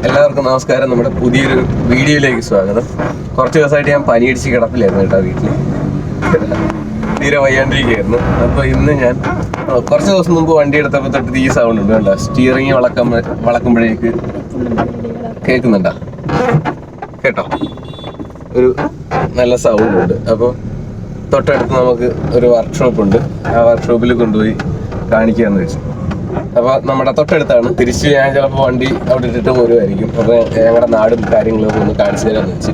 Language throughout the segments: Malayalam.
എല്ലാവർക്കും നമസ്കാരം. നമ്മുടെ പുതിയൊരു വീഡിയോയിലേക്ക് സ്വാഗതം. കുറച്ച് ദിവസമായിട്ട് ഞാൻ പനിയടിച്ച് കിടപ്പിലായിരുന്നു കേട്ടോ, വീട്ടിൽ തീരെ വയ്യാണ്ടിരിക്കുകയായിരുന്നു. അപ്പോൾ ഇന്ന് ഞാൻ കുറച്ച് ദിവസം മുമ്പ് വണ്ടി എടുത്തപ്പോൾ തൊട്ട് ഈ സൗണ്ട് ഉണ്ട് കേട്ടോ. സ്റ്റിയറിങ് വളക്കുമ്പോഴേക്ക് കേൾക്കുന്നുണ്ടോ? കേട്ടോ, ഒരു നല്ല സൗണ്ട് ഉണ്ട്. അപ്പോൾ തൊട്ടടുത്ത് നമുക്ക് ഒരു വർക്ക്ഷോപ്പ് ഉണ്ട്. ആ വർക്ക്ഷോപ്പിൽ കൊണ്ടുപോയി കാണിക്കാമെന്ന് വെച്ചു. അപ്പോൾ നമ്മുടെ തൊട്ടടുത്താണ്. തിരിച്ച് ഞാൻ ചിലപ്പോൾ വണ്ടി അവിടെ ഇട്ടിട്ട് പോരുമായിരിക്കും. അപ്പോൾ ഞങ്ങളുടെ നാടും കാര്യങ്ങളൊക്കെ ഒന്ന് കാണിച്ചു തരാമെന്ന് വെച്ച്.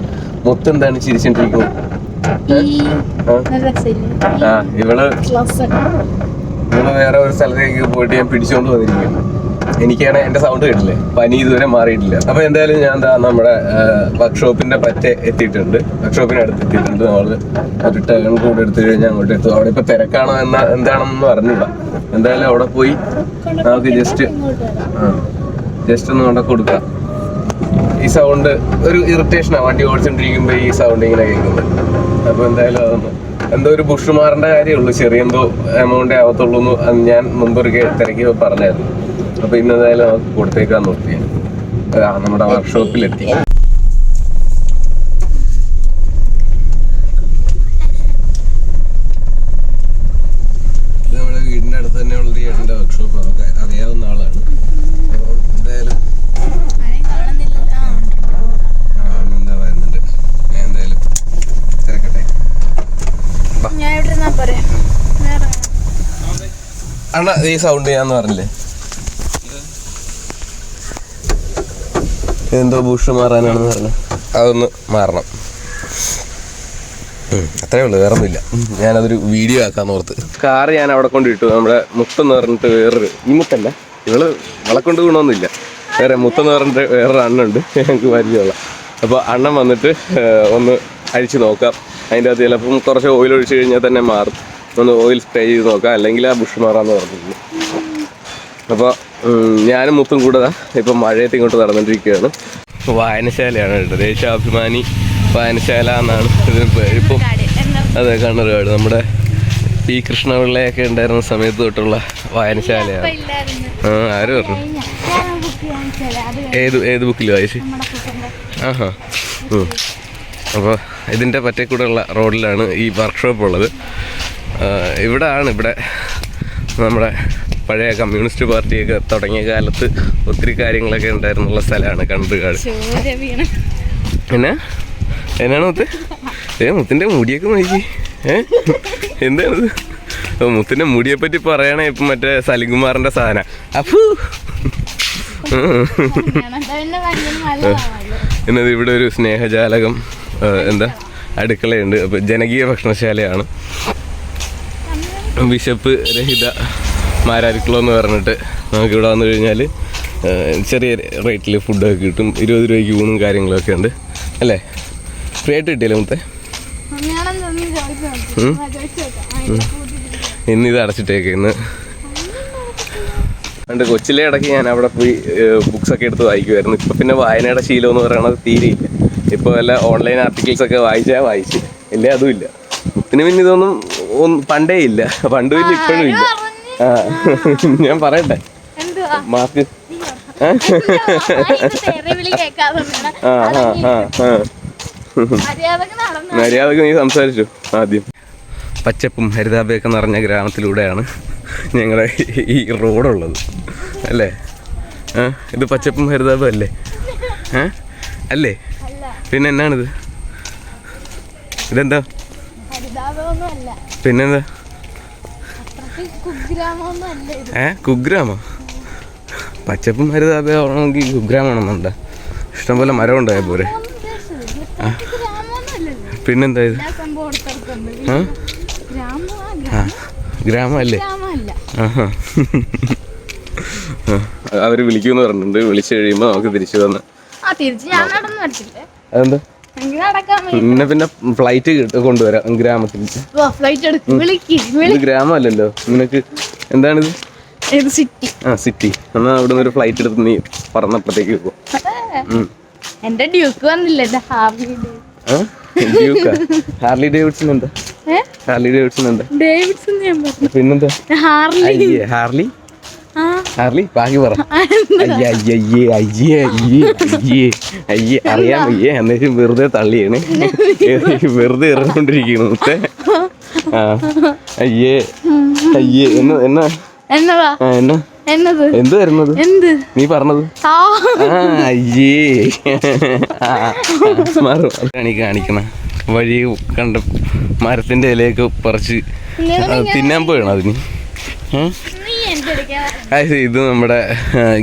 എന്താണ് ചിരിച്ചിട്ടിരിക്കുന്നത്? ഇവള് വേറെ ഒരു സ്ഥലത്തേക്ക് പോയിട്ട് ഞാൻ പിടിച്ചുകൊണ്ട് വന്നിരിക്കുകയാണ്. എനിക്കാണ് എൻ്റെ സൗണ്ട് കേട്ടില്ലേ, പനി ഇതുവരെ മാറിയിട്ടില്ല. അപ്പോൾ എന്തായാലും ഞാൻ നമ്മുടെ വർക്ക്ഷോപ്പിൻ്റെ എത്തിയിട്ടുണ്ട്. വർക്ക്ഷോപ്പിനടുത്ത് എത്തിയിട്ടുണ്ട്. നമ്മൾ ഒരു ടേൺ കൂടെ എടുത്തു കഴിഞ്ഞാൽ അങ്ങോട്ട് എത്തും. അവിടെ ഇപ്പോൾ തിരക്കാണോ എന്താണെന്ന് അറിഞ്ഞില്ല. എന്തായാലും അവിടെ പോയി നമുക്ക് ജസ്റ്റ് ഒന്ന് കൊണ്ട് കൊടുക്കാം. ഈ സൗണ്ട് ഒരു ഇറിറ്റേഷനാണ് വണ്ടി ഓടിച്ചോണ്ടിരിക്കുമ്പോൾ ഈ സൗണ്ട് ഇങ്ങനെ കേൾക്കുന്നത്. അപ്പോൾ എന്തായാലും അതൊന്ന് എന്തോ ഒരു ബുഷുമാറിൻ്റെ കാര്യമുള്ളൂ, ചെറിയ എന്തോ എമൗണ്ടേ ആവത്തുള്ളൂ എന്ന് ഞാൻ മുമ്പൊരു തിരക്കി പറഞ്ഞായിരുന്നു. അപ്പോൾ ഇന്നെന്തായാലും നമുക്ക് കൊടുത്തേക്കാൻ നോക്കി നമ്മുടെ വർക്ക്ഷോപ്പിലെത്തി. നമ്മുടെ വീടിൻ്റെ അടുത്ത് തന്നെയുള്ളൊരു ചേട്ടൻ്റെ വർക്ക്ഷോപ്പ്, നമുക്ക് അറിയാവുന്ന ആളാണ്. അപ്പോൾ എന്തായാലും എന്താ വരുന്നുണ്ട്. ഞാൻ എന്തായാലും തിരക്കട്ടെ. അണ്ണാ, ഈ സൗണ്ട് ഞാൻ പറഞ്ഞില്ലേ, എന്തോ ബുഷ് മാറാനാണെന്ന് പറഞ്ഞു. അതൊന്ന് മാറണം, അത്രേ ഉള്ളൂ, വേറെ ഒന്നുമില്ല. ഞാനതൊരു വീഡിയോ ആക്കാന്ന് ഓർത്ത്. കാറ് ഞാൻ അവിടെ കൊണ്ടിട്ടു. നമ്മുടെ മുത്തെന്ന് പറഞ്ഞിട്ട് വേറൊരു, ഈ മുത്തല്ല, ഇവള് വളക്കൊണ്ട് ഗുണമൊന്നുമില്ല, വേറെ മുത്തെന്ന് പറഞ്ഞിട്ട് വേറൊരു അണ്ണുണ്ട്, ഞങ്ങൾക്ക് പരിചയമുള്ള. അപ്പോൾ അണ്ണൻ വന്നിട്ട് ഒന്ന് അഴിച്ച് നോക്കാം. അതിൻ്റെ അകത്ത് ചിലപ്പം കുറച്ച് ഓയിൽ ഒഴിച്ച് കഴിഞ്ഞാൽ തന്നെ മാറും. ഒന്ന് ഓയിൽ സ്പ്രേ ചെയ്ത് നോക്കാം, അല്ലെങ്കിൽ ആ ബുഷ് മാറാമെന്ന് പറഞ്ഞിട്ടുണ്ട്. അപ്പോൾ ഞാനും മുത്തും കൂടെ ഇപ്പം മഴയത്ത് ഇങ്ങോട്ട് നടന്നുകൊണ്ടിരിക്കുകയാണ്. വായനശാലയാണ് കേട്ടോ, ദേശാഭിമാനി വായനശാല എന്നാണ് ഇതിന് ഇപ്പം. അതെ, കണ്ണൂർകാട് നമ്മുടെ പി കൃഷ്ണപിള്ളയൊക്കെ ഉണ്ടായിരുന്ന സമയത്ത് തൊട്ടുള്ള വായനശാലയാണ്. ആര് പറഞ്ഞു? ഏത് ബുക്കിൽ വായിച്ച്? ആഹാ. അപ്പോൾ ഇതിൻ്റെ പറ്റേക്കൂടെയുള്ള റോഡിലാണ് ഈ വർക്ക്ഷോപ്പ് ഉള്ളത്. ഇവിടെ നമ്മുടെ പഴയ കമ്മ്യൂണിസ്റ്റ് പാർട്ടിയൊക്കെ തുടങ്ങിയ കാലത്ത് ഒത്തിരി കാര്യങ്ങളൊക്കെ ഉണ്ടായിരുന്നുള്ള സ്ഥലമാണ് കണ്ണൂർകാട്. എന്നാണ് മുത്തിൻ്റെ മുടിയൊക്കെ നോക്കി. എന്താണിത്? മുത്തിൻ്റെ മുടിയെപ്പറ്റി പറയണേ ഇപ്പം മറ്റേ സലിംകുമാറിൻ്റെ സാധനം. അപ്പൂ എന്നത് ഇവിടെ ഒരു സ്നേഹജാലകം അടുക്കളയുണ്ട്. അപ്പോൾ ജനകീയ ഭക്ഷണശാലയാണ്. വിശപ്പ് രഹിത മാരാരിക്കുളം എന്ന് പറഞ്ഞിട്ട് നമുക്കിവിടെ വന്നു കഴിഞ്ഞാൽ ചെറിയ റേറ്റിൽ ഫുഡൊക്കെ കിട്ടും. 20 രൂപയ്ക്ക് ഊണും കാര്യങ്ങളൊക്കെ ഉണ്ട് അല്ലേ? ഫ്രീ ആയിട്ട് കിട്ടിയല്ലേ മുത്തേ? ഇന്നിത് അടച്ചിട്ടേക്ക്. ഇന്ന് പണ്ട് കൊച്ചിലെ ഇടയ്ക്ക് ഞാൻ അവിടെ പോയി ബുക്സൊക്കെ എടുത്ത് വായിക്കുമായിരുന്നു. ഇപ്പം പിന്നെ വായനയുടെ ശീലം എന്ന് പറയണത് തീരെയില്ല. ഇപ്പോൾ വല്ല ഓൺലൈൻ ആർട്ടിക്കിൾസൊക്കെ വായിച്ചാൽ ഇല്ലേ, അതും ഇല്ല. മുത്തിന് പിന്നെ ഇതൊന്നും പണ്ടേ ഇല്ല, പണ്ടും ഇല്ല ഇപ്പോഴും ഇല്ല. ഞാൻ പറയട്ടെ, മാർക്ക് മര്യാദക്ക് നീ സംസാരിച്ചു. ആദ്യം പച്ചപ്പും ഹരിതാഭയൊക്കെ നിറഞ്ഞ ഗ്രാമത്തിലൂടെയാണ് ഞങ്ങളുടെ ഈ റോഡുള്ളത് അല്ലേ? ഇത് പച്ചപ്പും ഹരിതാഭം അല്ലേ? അല്ലേ? പിന്നെ എന്നാണിത്? ഇതെന്താ? പിന്നെന്താ? കുഗ്രാമോ? പച്ചപ്പും ഹരിതാഭയാണെങ്കിൽ കുഗ്രാമാണെന്നുണ്ടോ? ഇഷ്ടംപോലെ മരം ഉണ്ടായ പോരെ. പിന്നെന്താ ഇത്? ഗ്രാമല്ലേ? അവര് വിളിക്കുമെന്ന് പറഞ്ഞിട്ടുണ്ട്. വിളിച്ചു കഴിയുമ്പോ നമുക്ക് തിരിച്ചു വന്ന് അതെന്താ പിന്നെ ഫ്ലൈറ്റ് കൊണ്ടുവരാം ഗ്രാമത്തിൽ. ഗ്രാമമല്ലല്ലോ നിനക്ക്. എന്താണിത്? സിറ്റി. എന്നാ അവിടെ നിന്ന് ഒരു ഫ്ലൈറ്റ് എടുത്ത് നീ പറന്നപ്പോഴത്തേക്ക് പോകും. ഹാർലി ഡേവിഡ്സൺ എന്താ? പിന്നെന്താ? ഹാർലി ഹാർലി ബാക്കി പറ. അയ്യേ അറിയാൻ വയ്യേ എന്നേക്കും വെറുതെ തള്ളിയാണ്, വെറുതെ ഇറങ്ങിക്കൊണ്ടിരിക്കുന്നു മുത്തേ. ആ അയ്യേ അയ്യേ എന്നാ എന്ത് വരുന്നത് നീ പറഞ്ഞത്? അയ്യേ കാണിക്കണ വഴി കണ്ട മരത്തിന്റെ ഇലയൊക്കെ പറിച്ച് തിന്നാൻ പോയാണ് അതിന്. ഇത് നമ്മുടെ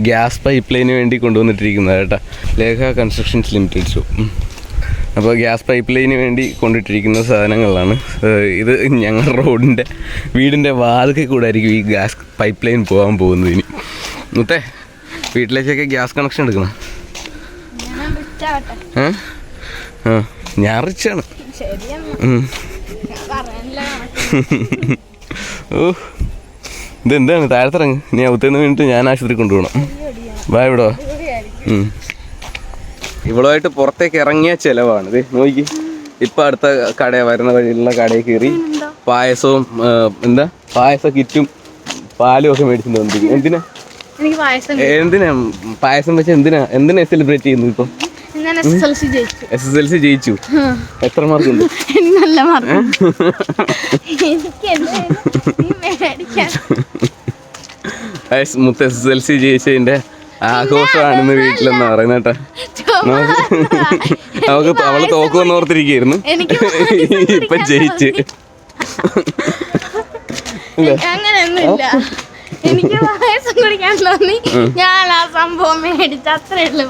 ഗ്യാസ് പൈപ്പ് ലൈന് വേണ്ടി കൊണ്ടുവന്നിട്ടിരിക്കുന്നത് കേട്ടോ, ലേഖ കൺസ്ട്രക്ഷൻസ് ലിമിറ്റഡ് ഷോ. അപ്പോൾ ഗ്യാസ് പൈപ്പ് ലൈന് വേണ്ടി കൊണ്ടിട്ടിരിക്കുന്ന സാധനങ്ങളാണ് ഇത്. ഞങ്ങളുടെ വീടിൻ്റെ വാതിൽക്കൽ കൂടെ ആയിരിക്കും ഈ ഗ്യാസ് പൈപ്പ് ലൈൻ പോകാൻ പോകുന്നത് ഇനി. മുത്തേ വീട്ടിലേക്കൊക്കെ ഗ്യാസ് കണക്ഷൻ എടുക്കണം. ഞാൻ റിച്ചാണ്. ഓ ഇതെന്താണ് താഴത്തിറങ്ങ്, നീ അവത്തേന്ന് വേണ്ടിയിട്ട് ഞാൻ ആശുപത്രി കൊണ്ടുപോകണം. വാ ഇവിടെ. ഇവളുമായിട്ട് പുറത്തേക്ക് ഇറങ്ങിയ ചിലവാണ് ഇത്. നോക്കി ഇപ്പം അടുത്ത കട വരുന്ന വഴിയിലുള്ള കടയിൽ കയറി പായസവും പായസ കിറ്റും പാലും ഒക്കെ മേടിച്ചിട്ട് വന്നിരിക്കും. എന്തിനാ പായസം വെച്ച് എന്തിനാ സെലിബ്രേറ്റ് ചെയ്യുന്നു? ഇപ്പം SSLC ജയിച്ചു. എത്ര മാർക്ക് ഉണ്ട്? നല്ല മാർക്ക്. മുത്ത് SSLC ജയിച്ചതിന്റെ ആഘോഷമാണെന്ന് വീട്ടിലെന്നാ പറയുന്ന കേട്ടാ. അവള് തോക്കുമെന്ന് ഓർത്തിരിക്കുന്നു, ഇപ്പൊ ജയിച്ച്. എനിക്ക് പായസം കുടിക്കാൻ തോന്നി, ഞാൻ ആ സംഭവം മേടിച്ച അത്രേ ഉള്ളു.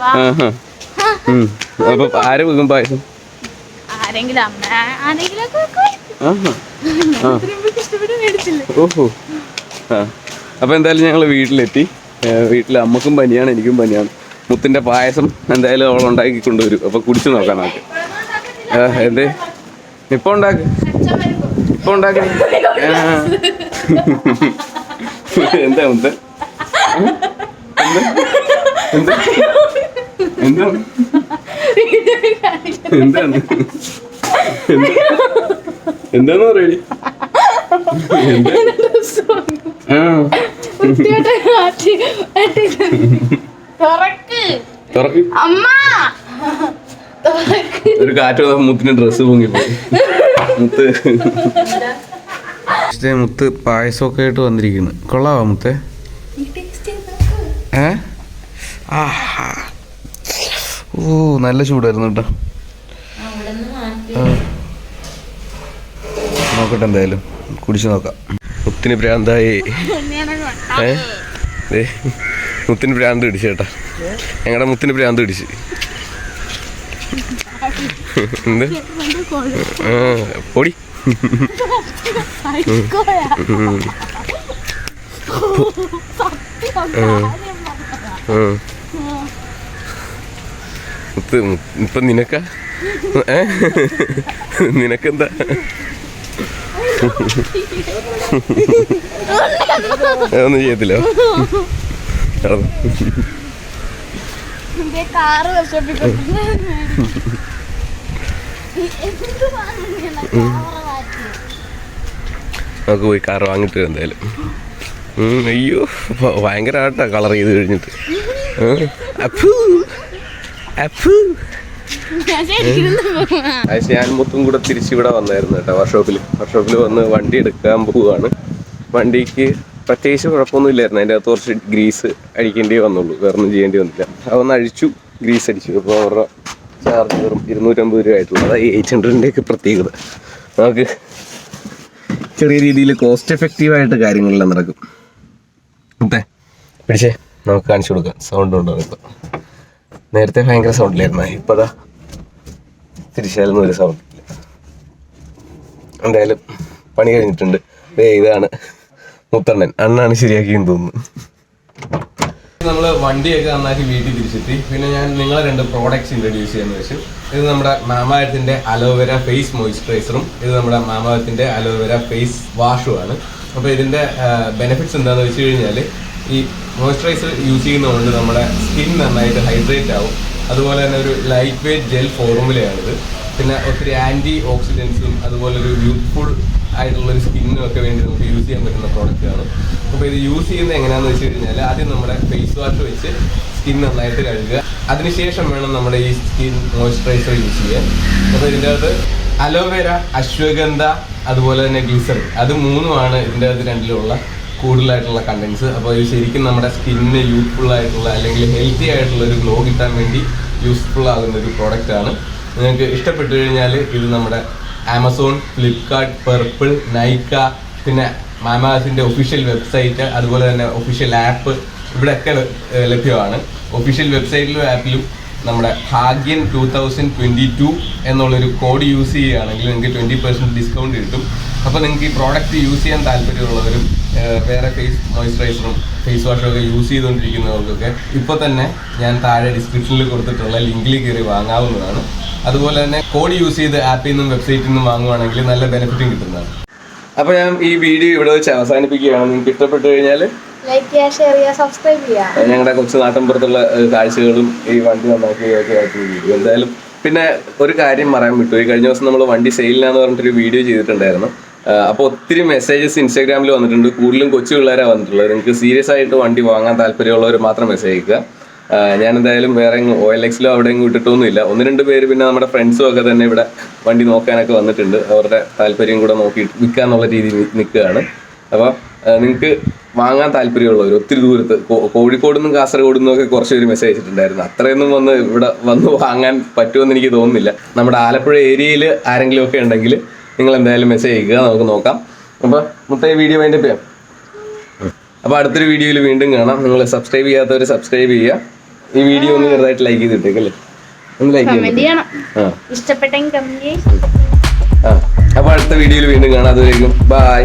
അപ്പൊ ആര് വെക്കും പായസം? ഓഹോ. അപ്പൊ എന്തായാലും ഞങ്ങള് വീട്ടിലെത്തി. വീട്ടിൽ അമ്മക്കും പനിയാണ്, എനിക്കും പനിയാണ്. മുത്തിന്റെ പായസം എന്തായാലും അവൾ ഉണ്ടാക്കി കൊണ്ടുവരും. അപ്പൊ കുടിച്ചു നോക്കാം നമുക്ക്. എന്തേ ഇപ്പൊ ഉണ്ടാക്ക് എന്താ മുത്ത എന്താണ് എന്താന്ന് പറയടി? ഒരു കാറ്റ് മുത്തിന് ഡ്രസ്സ് പൊങ്ങിപ്പോയി. മുത്ത് പായസമൊക്കെ ആയിട്ട് വന്നിരിക്കുന്നു. കൊള്ളാവാ മുത്തേ? ഓ നല്ല ചൂടായിരുന്നു കേട്ടോ. നോക്കട്ടെ, എന്തായാലും കുടിച്ചു നോക്കാം. മുത്തിന് ഭ്രാന്തായി. മുത്തിന് ഭ്രാന്ത് പിടിച്ചു കേട്ടാ. ഞങ്ങളുടെ മുത്തിന് ഭ്രാന്ത് പിടിച്ച്. എന്ത് പൊടി ഇപ്പൊ നിനക്കെന്താ? ഒന്നും ചെയ്യത്തില്ലോ. നമുക്ക് പോയി കാർ വാങ്ങിട്ട് എന്തായാലും. അയ്യോ ഭയങ്കര ആട്ടാ കളർ ചെയ്ത് കഴിഞ്ഞിട്ട്. ഞാൻ മൊത്തം കൂടെ തിരിച്ചിവിടെ വന്നായിരുന്നു കേട്ടോ. വർക്ക്ഷോപ്പിൽ വന്ന് വണ്ടി എടുക്കാൻ പോവുകയാണ്. വണ്ടിക്ക് പ്രത്യേകിച്ച് കുഴപ്പമൊന്നും ഇല്ലായിരുന്നു. അതിൻ്റെ അകത്ത് കുറച്ച് ഗ്രീസ് അടിക്കേണ്ടി വന്നുള്ളൂ, വേറെ ഒന്നും ചെയ്യേണ്ടി വന്നില്ല. അതൊന്ന് അഴിച്ചു, ഗ്രീസ് അടിച്ചു. അപ്പോൾ അവരുടെ ചാർജ് വെറും 250 രൂപ ആയിട്ടുള്ളൂ. അതായത് 800-ൻ്റെയൊക്കെ പ്രത്യേകത. നമുക്ക് ചെറിയ രീതിയിൽ കോസ്റ്റ് എഫക്റ്റീവായിട്ട് കാര്യങ്ങളെല്ലാം നടക്കും. അതെ പിടിച്ചേ, നമുക്ക് കാണിച്ചു കൊടുക്കാം. സൗണ്ട് ഉണ്ടോ? ഇപ്പം നേരത്തെ ഭയങ്കര സൗണ്ടിലായിരുന്നു, ഇപ്പം അതാ തിരിച്ചാലൊന്നും ഒരു സൗണ്ട് ഇല്ല. എന്തായാലും പണി കഴിഞ്ഞിട്ടുണ്ട്. ഇതാണ് മുത്തണ്ണൻ, അണ്ണാണ് ശരിയാക്കിയെന്ന് തോന്നുന്നു. നമ്മൾ വണ്ടിയൊക്കെ നന്നാക്കി വീട്ടിൽ തിരിച്ചെത്തി. പിന്നെ ഞാൻ നിങ്ങളെ 2 പ്രോഡക്റ്റ്സ് ഇൻട്രൊഡ്യൂസ് ചെയ്യാന്ന് വെച്ചു. ഇത് നമ്മുടെ മാമാഎർത്തിന്റെ അലോവേര ഫേസ് മോയ്സ്ചറൈസറും ഇത് നമ്മുടെ മാമാഎർത്തിന്റെ അലോവേര ഫേസ് വാഷുമാണ്. അപ്പോൾ ഇതിൻ്റെ ബെനിഫിറ്റ്സ് എന്താണെന്ന് വെച്ച് കഴിഞ്ഞാൽ, ഈ മോയ്സ്ചറൈസർ യൂസ് ചെയ്യുന്നതുകൊണ്ട് നമ്മുടെ സ്കിൻ നന്നായിട്ട് ഹൈഡ്രേറ്റ് ആവും. അതുപോലെ തന്നെ ഒരു ലൈറ്റ് വെയ്റ്റ് ജെൽ ഫോർമുലയാണിത്. പിന്നെ ഒത്തിരി ആൻറ്റി ഓക്സിഡൻസും അതുപോലെ ഒരു യൂത്ത്ഫുൾ ആയിട്ടുള്ളൊരു സ്കിന്നും ഒക്കെ വേണ്ടി നമുക്ക് യൂസ് ചെയ്യാൻ പറ്റുന്ന പ്രോഡക്റ്റാണ്. അപ്പോൾ ഇത് യൂസ് ചെയ്യുന്നത് എങ്ങനെയാണെന്ന് വെച്ച് കഴിഞ്ഞാൽ ആദ്യം നമ്മുടെ ഫേസ് വാഷ് വെച്ച് സ്കിൻ നന്നായിട്ട് കഴുകുക. അതിനുശേഷം വേണം നമ്മുടെ ഈ സ്കിൻ മോയ്സ്ചറൈസർ യൂസ് ചെയ്യാൻ. അപ്പോൾ ഇതിൻ്റെ അകത്ത് അലോവേര, അശ്വഗന്ധ, അതുപോലെ തന്നെ ഗ്ലിസറിൻ, അത് മൂന്നുമാണ് ഇതിൻ്റെ അകത്ത് രണ്ടിലുള്ള കൂടുതലായിട്ടുള്ള കണ്ടൻസ്. അപ്പോൾ ഇത് ശരിക്കും നമ്മുടെ സ്കിന്നിന് യൂസ്ഫുൾ ആയിട്ടുള്ള അല്ലെങ്കിൽ ഹെൽത്തി ആയിട്ടുള്ള ഒരു ഗ്ലോ കിട്ടാൻ വേണ്ടി യൂസ്ഫുൾ ആകുന്ന ഒരു പ്രോഡക്റ്റാണ്. നിങ്ങൾക്ക് ഇഷ്ടപ്പെട്ടു കഴിഞ്ഞാൽ ഇത് നമ്മുടെ ആമസോൺ, ഫ്ലിപ്കാർട്ട്, പർപ്പിൾ, നൈക്ക, പിന്നെ മാമാസിൻ്റെ ഒഫീഷ്യൽ വെബ്സൈറ്റ്, അതുപോലെ തന്നെ ഒഫീഷ്യൽ ആപ്പ് ഇവിടെയൊക്കെ ലഭ്യമാണ്. ഒഫീഷ്യൽ വെബ്സൈറ്റിലും ആപ്പിലും നമ്മുടെ ഭാഗ്യൻ 2022 എന്നുള്ളൊരു കോഡ് യൂസ് ചെയ്യുകയാണെങ്കിൽ നിങ്ങൾക്ക് 20% ഡിസ്കൗണ്ട് കിട്ടും. അപ്പോൾ നിങ്ങൾക്ക് ഈ പ്രോഡക്റ്റ് യൂസ് ചെയ്യാൻ താല്പര്യമുള്ളവരും വേറെ ഫേസ് മോയ്സ്ചറൈസറും ഫേസ് വാഷും ഒക്കെ യൂസ് ചെയ്തുകൊണ്ടിരിക്കുന്നവർക്കൊക്കെ ഇപ്പോൾ തന്നെ ഞാൻ താഴെ ഡിസ്ക്രിപ്ഷനിൽ കൊടുത്തിട്ടുള്ള ലിങ്കിൽ കയറി വാങ്ങാവുന്നതാണ്. അതുപോലെ തന്നെ കോഡ് യൂസ് ചെയ്ത് ആപ്പിൽ നിന്നും വെബ്സൈറ്റിൽ നിന്നും വാങ്ങുവാണെങ്കിൽ നല്ല ബെനിഫിറ്റും കിട്ടുന്നതാണ്. അപ്പോൾ ഞാൻ ഈ വീഡിയോ ഇവിടെ വെച്ച് അവസാനിപ്പിക്കുകയാണ്. നിങ്ങൾക്ക് ഇഷ്ടപ്പെട്ടു കഴിഞ്ഞാൽ ലൈക്ക് ചെയ്യുക, ഷെയർ ചെയ്യുക, സബ്സ്ക്രൈബ് ചെയ്യുക. ഞങ്ങളുടെ കൊച്ചു നാട്ടിൻപുറത്തുള്ള കാഴ്ചകളും ഈ വണ്ടി നന്നാക്കുകയൊക്കെ ആയിട്ട് വീഡിയോ എന്തായാലും. പിന്നെ ഒരു കാര്യം പറയാൻ വിട്ടു, ഈ കഴിഞ്ഞ ദിവസം നമ്മൾ വണ്ടി സെയിലിനാന്ന് പറഞ്ഞിട്ടൊരു വീഡിയോ ചെയ്തിട്ടുണ്ടായിരുന്നു. അപ്പോൾ ഒത്തിരി മെസ്സേജസ് ഇൻസ്റ്റാഗ്രാമിൽ വന്നിട്ടുണ്ട്. കൂടുതലും കൊച്ചു പിള്ളേരാണ് വന്നിട്ടുള്ളത്. നിങ്ങൾക്ക് സീരിയസ് ആയിട്ട് വണ്ടി വാങ്ങാൻ താല്പര്യമുള്ളവർ മാത്രം മെസ്സേജ് അയക്കുക. ഞാൻ എന്തായാലും വേറെ OLXലോ അവിടെ എങ്ങും ഇട്ടിട്ടൊന്നുമില്ല. 1-2 പേര് പിന്നെ നമ്മുടെ ഫ്രണ്ട്സും ഒക്കെ തന്നെ ഇവിടെ വണ്ടി നോക്കാനൊക്കെ വന്നിട്ടുണ്ട്. അവരുടെ താല്പര്യം കൂടെ നോക്കി വിൽക്കാന്നുള്ള രീതിയിൽ നിൽക്കുകയാണ്. അപ്പോൾ നിങ്ങൾക്ക് വാങ്ങാൻ താല്പര്യമുള്ളവർ ഒത്തിരി ദൂരത്ത് കോഴിക്കോട് നിന്നും കാസർഗോഡ് നിന്നൊക്കെ കുറച്ച് പേര് മെസ്സേജ് അയച്ചിട്ടുണ്ടായിരുന്നു. അത്രയൊന്നും ഇവിടെ വന്ന് വാങ്ങാൻ പറ്റുമെന്ന് എനിക്ക് തോന്നുന്നില്ല. നമ്മുടെ ആലപ്പുഴ ഏരിയയിൽ ആരെങ്കിലും ഒക്കെ ഉണ്ടെങ്കിൽ നിങ്ങൾ എന്തായാലും മെസ്സേജ് അയക്കുക, നമുക്ക് നോക്കാം. അപ്പോൾ മൊത്തം ഈ വീഡിയോ വൈൻഡപ്പ് ചെയ്യാം. അപ്പോൾ അടുത്തൊരു വീഡിയോയിൽ വീണ്ടും കാണാം. നിങ്ങൾ സബ്സ്ക്രൈബ് ചെയ്യാത്തവർ സബ്സ്ക്രൈബ് ചെയ്യുക. ഈ വീഡിയോ ഒന്ന് ചെറുതായിട്ട് ലൈക്ക് ചെയ്തിട്ടേക്കല്ലേ, ഒന്ന് ലൈക്ക് ചെയ്യണം. ഇഷ്ടപ്പെട്ടെങ്കിൽ കമന്റ് അപ്പോൾ അടുത്ത വീഡിയോയിൽ വീണ്ടും കാണാം. അതുവരേക്കും ബൈ.